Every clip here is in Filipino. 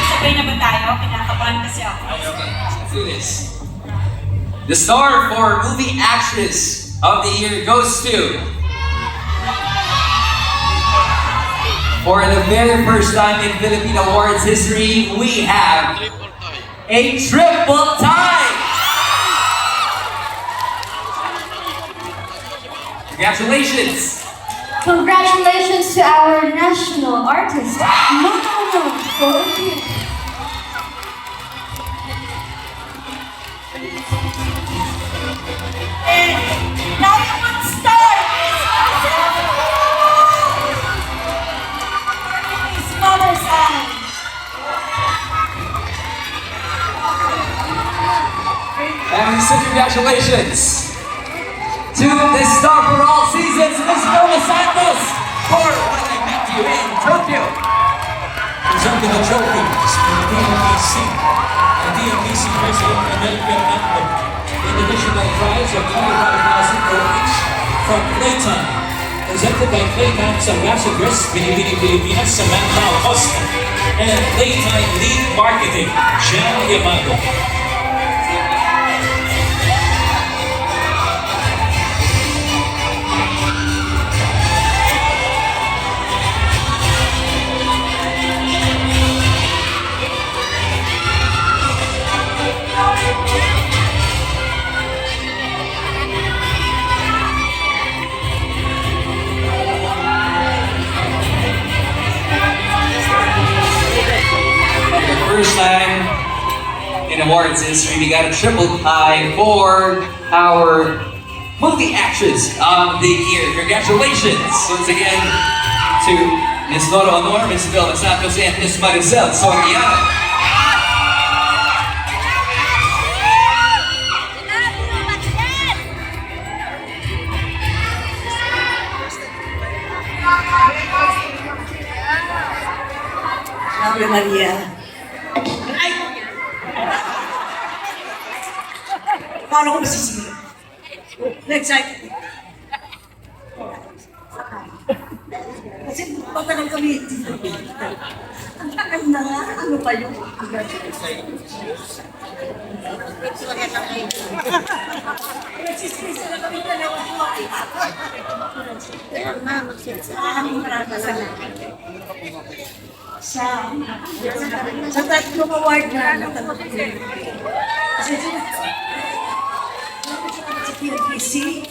Sabay na ba tayo? Kinakabahan kasi ako. Okay, let's do this. The star for movie actress of the year goes to... For the very first time in Philippine Awards history, we have a triple tie! Congratulations! Congratulations to our national artist, Mono Philippines. Diamond Star! His mother's eye. And so congratulations to the star for all seasons, Miss Lola Santos, for What I Met You in Tokyo. Presenting the trophy is from DMPC and DMPC President American Network. In additional prize of 25,000 for each from Playtime. Presented by Playtime's ambassadors, Binibini Pilipinas, Samantha Acosta, and Playtime Lead Marketing, Jan Yamago. First time in awards history, we got a triple tie for our movie actress of the year. Congratulations once again to Miss Nora Honor, Miss Vilma Santos, and Miss Maricel Soriano. Ave Maria. Ay! Paano ko masisira? Na-excited. Kasi pagkalang kami. Ang tagal na nga. Ano pa yun? Nagsisisa na kami dalawa. Maraming salamat. Sa tatlong award na natanggapin. Kasi sa PLPC,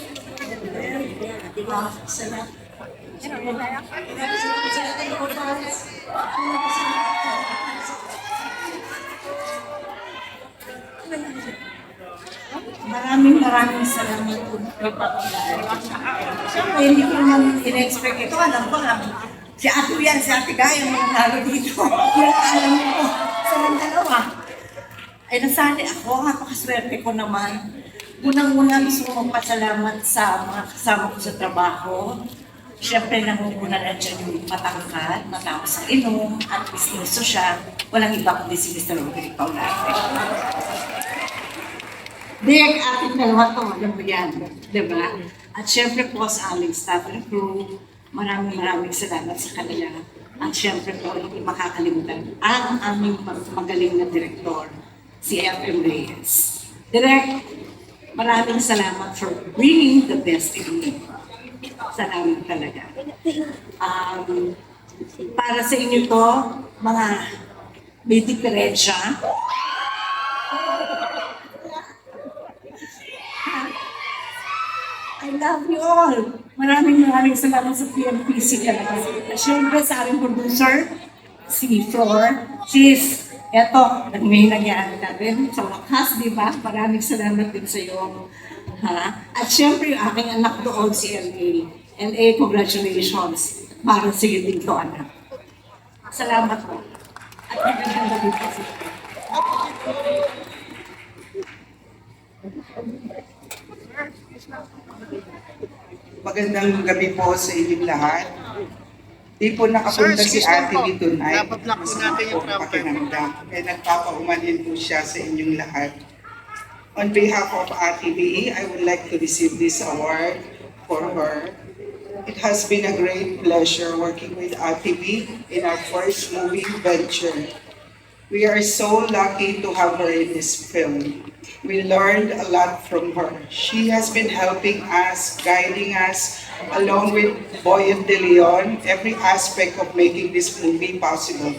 salamat. Maraming salamat po. Siyempre, hindi ko naman in-expect ito. Alam ko lang, si Ate yan, si Ate Gaya, manalo dito. Yung alam ko, sa dalawa. Ay, nasali ako, napakaswerte ko naman. Unang-una gusto ko magpasalamat sa mga kasama ko sa trabaho. Siyempre, nangunguna na dyan yung matangkad, matapos sa inom, at bisniso siya. Walang iba kundi si Mr. Roderick Paulate. Diyak, ating dalawa to, alam mo yan, diba? At siyempre po sa aming staff and crew, maraming salamat sa kanila. At siyempre po, hindi makakalimutan ang aming magaling na direktor, si F.M. Reyes. Direk, maraming salamat for bringing the best in me. Salamat talaga. Para sa inyo to, mga may diferensya, I love you all. Maraming salamat sa PMPC talaga. Siyempre sa aming producer, si Flor. Sis, eto, may nangyari natin sa wakas, di ba? Maraming salamat din sa iyo. Ha? At siyempre yung aking anak doon, si LA. LA, congratulations. Para sa iyo din to, anak. Salamat po. At magandang gabi po sa iyo. Magandang gabi po sa inyong lahat. Di po nakapunta Sir, si excuse Ate lang po. B tonight. Napaplock po Masama natin yung po program. pakiramdam. Eh, nagpapaumanhin po siya sa inyong lahat. On behalf of Ate B, I would like to receive this award for her. It has been a great pleasure working with Ate B in our first movie venture. We are so lucky to have her in this film. We learned a lot from her. She has been helping us, guiding us, along with Boyet De Leon, every aspect of making this movie possible.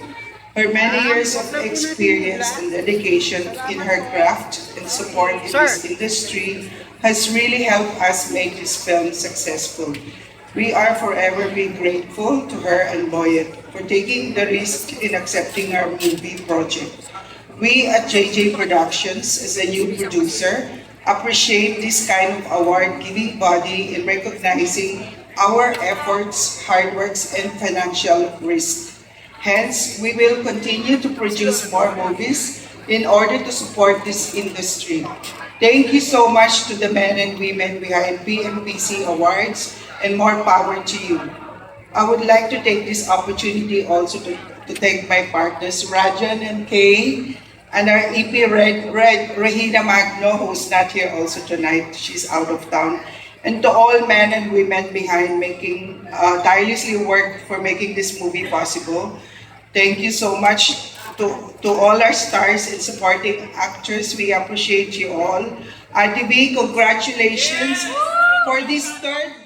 Her many years of experience and dedication in her craft and support in this industry has really helped us make this film successful. We are forever be grateful to her and Boyet for taking the risk in accepting our movie project. We at JJ Productions, as a new producer, appreciate this kind of award-giving body in recognizing our efforts, hard works, and financial risk. Hence, we will continue to produce more movies in order to support this industry. Thank you so much to the men and women behind PMPC Awards, and more power to you. I would like to take this opportunity also to thank my partners Rajan and Kay, and our EP Regina Magno, who's not here also tonight. She's out of town. And to all men and women behind making tirelessly work for making this movie possible. Thank you so much to all our stars and supporting actors. We appreciate you all. Ate B, congratulations for this third